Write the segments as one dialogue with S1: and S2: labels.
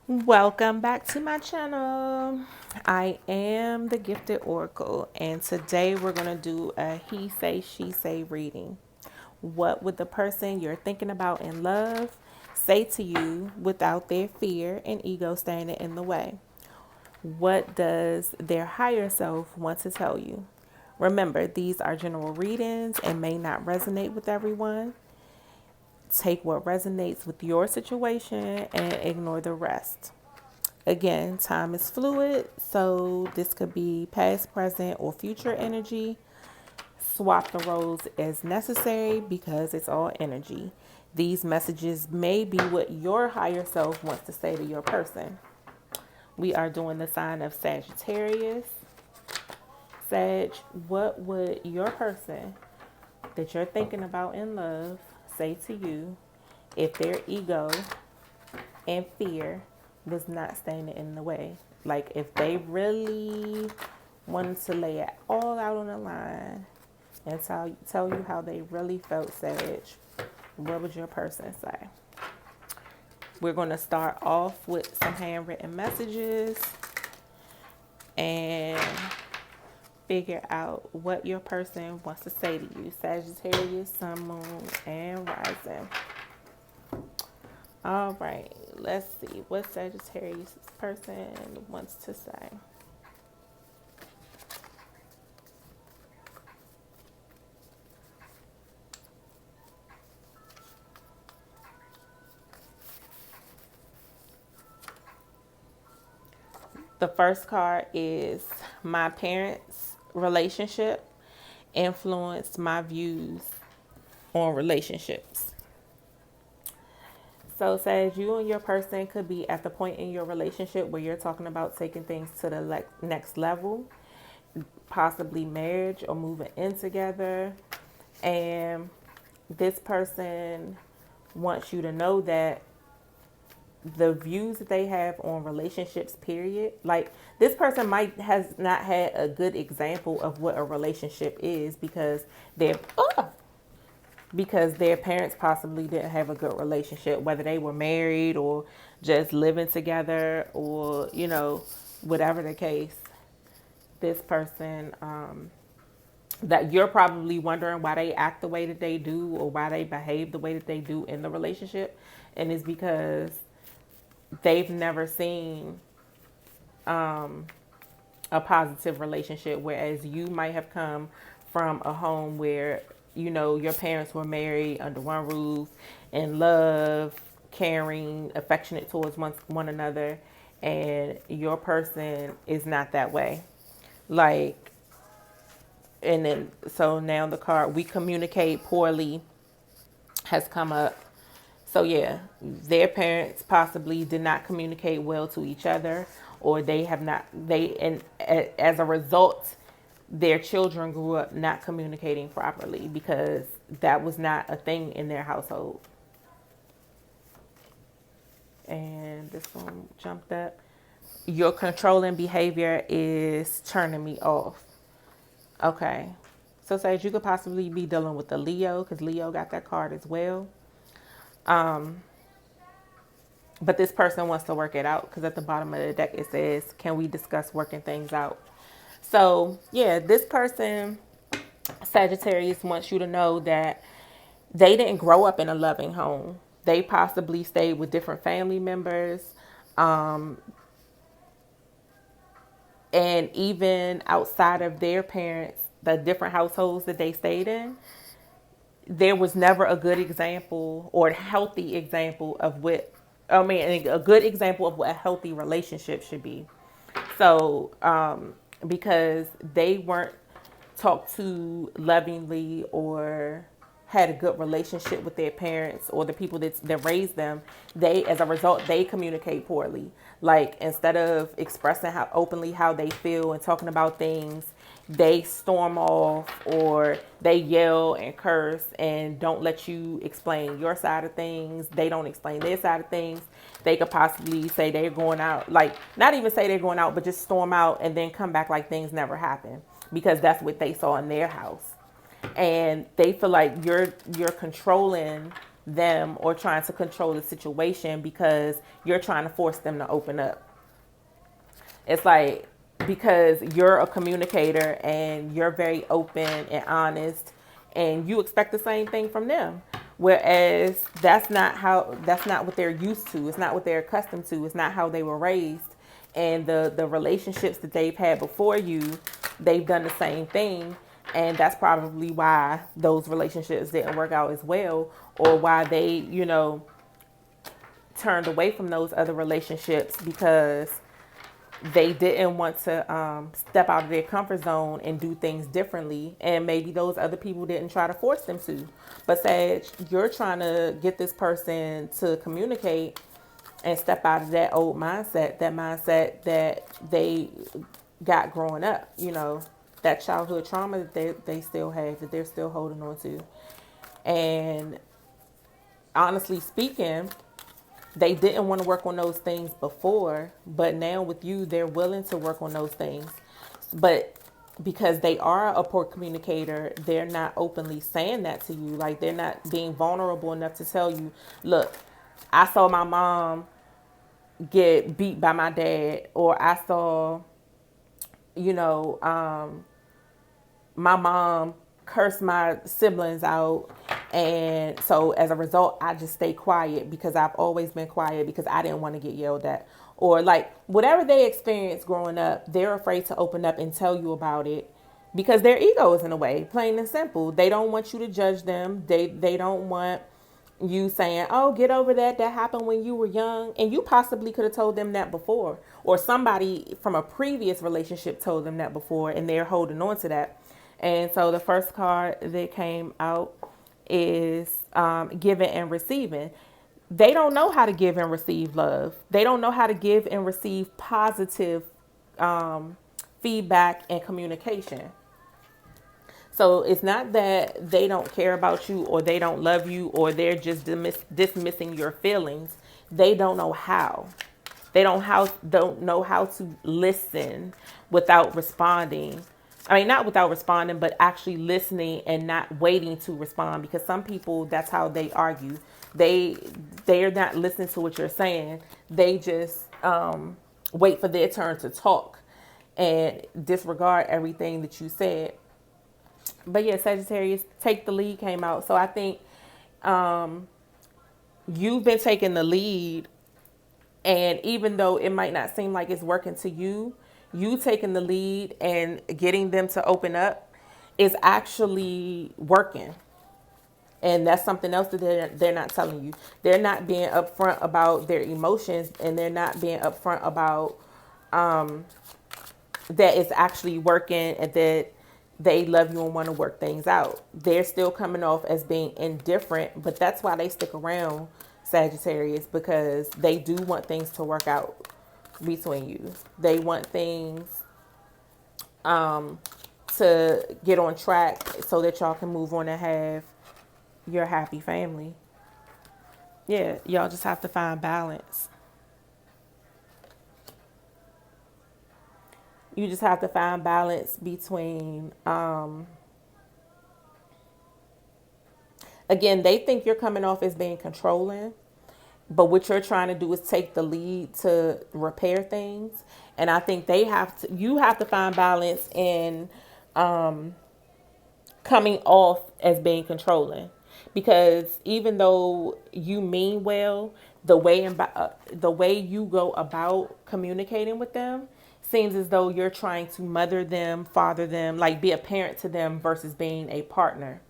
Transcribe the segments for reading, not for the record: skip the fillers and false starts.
S1: Welcome back to my channel. I am the Gifted Oracle, and today we're going to do a He Say, She Say reading. What would the person you're thinking about in love say to you without their fear and ego standing in the way? What does their higher self want to tell you? Remember, these are general readings and may not resonate with everyone. Take what resonates with your situation and ignore the rest. Again, time is fluid, so this could be past, present, or future energy. Swap the roles as necessary because it's all energy. These messages may be what your higher self wants to say to your person. We are doing the sign of Sagittarius. Sag, what would your person that you're thinking about in love say to you if their ego and fear was not standing in the way? Like if they really wanted to lay it all out on the line and tell you how they really felt, Sage, what would your person say? We're going to start off with some handwritten messages and figure out what your person wants to say to you. Sagittarius, Sun, Moon, and Rising. All right, let's see what Sagittarius person wants to say. The first card is my parents' relationship influenced my views on relationships. So, says you and your person could be at the point in your relationship where you're talking about taking things to the next level, possibly marriage or moving in together. And this person wants you to know that the views that they have on relationships, period, like this person might has not had a good example of what a relationship is because their parents possibly didn't have a good relationship, whether they were married or just living together, or whatever the case. This person, that you're probably wondering why they act the way that they do or why they behave the way that they do in the relationship, and it's because they've never seen a positive relationship, whereas you might have come from a home where your parents were married under one roof, in love, caring, affectionate towards one another, and your person is not that way. Like, and then so now the card, we communicate poorly, has come up. So yeah, their parents possibly did not communicate well to each other, or they have not. And as a result, their children grew up not communicating properly because that was not a thing in their household. And this one jumped up. Your controlling behavior is turning me off. Okay. So, Sage, you could possibly be dealing with the Leo because Leo got that card as well. But this person wants to work it out because at the bottom of the deck it says, can we discuss working things out? So, yeah, this person, Sagittarius, wants you to know that they didn't grow up in a loving home. They possibly stayed with different family members. And even outside of their parents, the different households that they stayed in, there was never a good example or a healthy example of a good example of what a healthy relationship should be. So, because they weren't talked to lovingly or had a good relationship with their parents or the people that raised them, as a result, they communicate poorly. Like, instead of expressing how openly how they feel and talking about things, they storm off or they yell and curse and don't let you explain your side of things. They don't explain their side of things. They could possibly say they're going out, like not even say they're going out, but just storm out and then come back like things never happened because that's what they saw in their house. And they feel like you're controlling them or trying to control the situation because you're trying to force them to open up. It's like because you're a communicator and you're very open and honest and you expect the same thing from them. Whereas that's not what they're used to. It's not what they're accustomed to. It's not how they were raised. And the relationships that they've had before you, they've done the same thing. And that's probably why those relationships didn't work out as well, or why they, turned away from those other relationships because they didn't want to step out of their comfort zone and do things differently. And maybe those other people didn't try to force them to. But Sag, you're trying to get this person to communicate and step out of that old mindset, that mindset that they got growing up, that childhood trauma that they still have, that they're still holding on to. And honestly speaking, they didn't want to work on those things before, but now with you, they're willing to work on those things. But because they are a poor communicator, they're not openly saying that to you. Like they're not being vulnerable enough to tell you, look, I saw my mom get beat by my dad, or I saw, you know, my mom cursed my siblings out. And so as a result, I just stay quiet because I've always been quiet because I didn't want to get yelled at. Or like whatever they experienced growing up, they're afraid to open up and tell you about it because their ego is in the way, plain and simple. They don't want you to judge them. They don't want you saying, oh, get over that. That happened when you were young. And you possibly could have told them that before. Or somebody from a previous relationship told them that before and they're holding on to that. And so the first card that came out is giving and receiving. They don't know how to give and receive love. They don't know how to give and receive positive feedback and communication. So it's not that they don't care about you or they don't love you or they're just dismissing your feelings. They don't know how. They don't know how to listen without responding. I mean, not without responding, but actually listening and not waiting to respond. Because some people, that's how they argue. They're not listening to what you're saying. They just wait for their turn to talk and disregard everything that you said. But yeah, Sagittarius, take the lead came out. So I think you've been taking the lead. And even though it might not seem like it's working to you, you taking the lead and getting them to open up is actually working. And that's something else that they're not telling you. They're not being upfront about their emotions, and they're not being upfront about that it's actually working and that they love you and want to work things out. They're still coming off as being indifferent, but that's why they stick around, Sagittarius, because they do want things to work out between you. They want things to get on track so that y'all can move on and have your happy family. Yeah, y'all just have to find balance. You just have to find balance between again, they think you're coming off as being controlling, but what you're trying to do is take the lead to repair things. And I think you have to find balance in coming off as being controlling, because even though you mean well, the way you go about communicating with them seems as though you're trying to mother them, father them, like be a parent to them versus being a partner.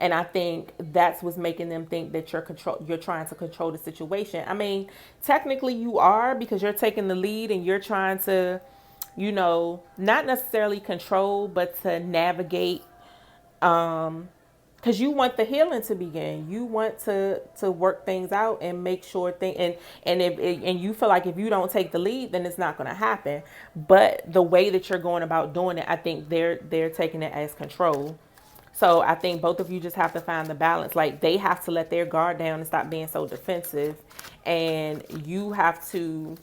S1: And I think that's what's making them think that you're trying to control the situation. I mean, technically you are, because you're taking the lead and you're trying to, not necessarily control, but to navigate, because you want the healing to begin. You want to work things out and make sure and you feel like if you don't take the lead, then it's not going to happen. But the way that you're going about doing it, I think they're taking it as control. So I think both of you just have to find the balance. Like, they have to let their guard down and stop being so defensive. And you have to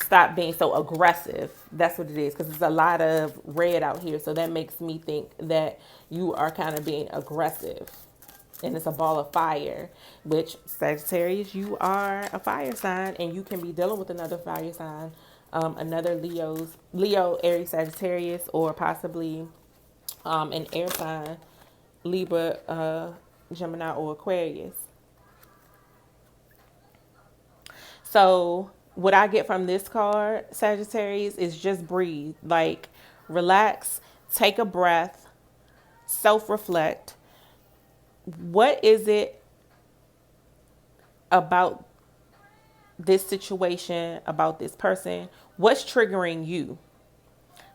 S1: stop being so aggressive. That's what it is. Because there's a lot of red out here. So that makes me think that you are kind of being aggressive. and it's a ball of fire, which Sagittarius, you are a fire sign, and you can be dealing with another fire sign, another Leo, Aries, Sagittarius, or possibly an air sign, Libra, Gemini, or Aquarius. So what I get from this card, Sagittarius, is just breathe, like relax, take a breath, self-reflect. What is it about this situation, about this person? What's triggering you?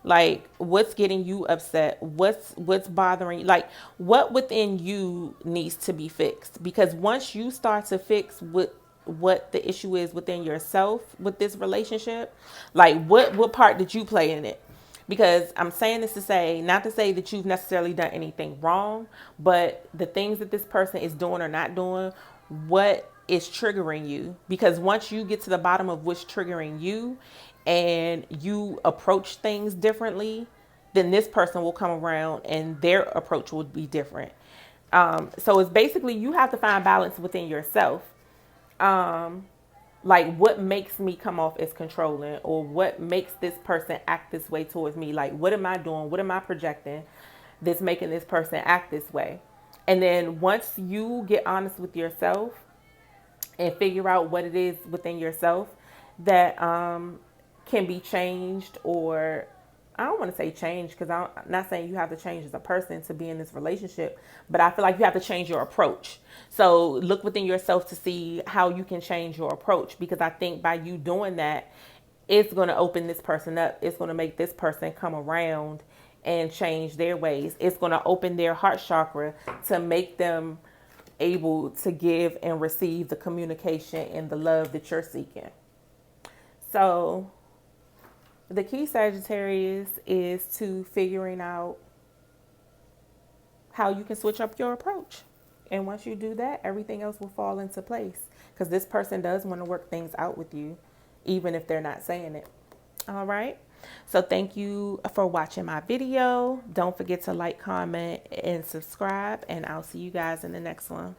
S1: Like what's getting you upset? What's bothering you? Like what within you needs to be fixed? Because once you start to fix what the issue is within yourself with this relationship, like what part did you play in it? Because I'm saying this to say, not to say that you've necessarily done anything wrong, but the things that this person is doing or not doing, what is triggering you? Because once you get to the bottom of what's triggering you and you approach things differently, then this person will come around and their approach will be different. So it's basically you have to find balance within yourself. Like what makes me come off as controlling, or what makes this person act this way towards me? Like what am I doing? What am I projecting that's making this person act this way? And then once you get honest with yourself and figure out what it is within yourself that can be changed, or I don't want to say change because I'm not saying you have to change as a person to be in this relationship, but I feel like you have to change your approach. So look within yourself to see how you can change your approach, because I think by you doing that, it's going to open this person up. It's going to make this person come around and change their ways. It's going to open their heart chakra to make them able to give and receive the communication and the love that you're seeking. So the key, Sagittarius, is to figuring out how you can switch up your approach. And once you do that, everything else will fall into place, because this person does want to work things out with you, even if they're not saying it. All right. So thank you for watching my video. Don't forget to like, comment, and subscribe, and I'll see you guys in the next one.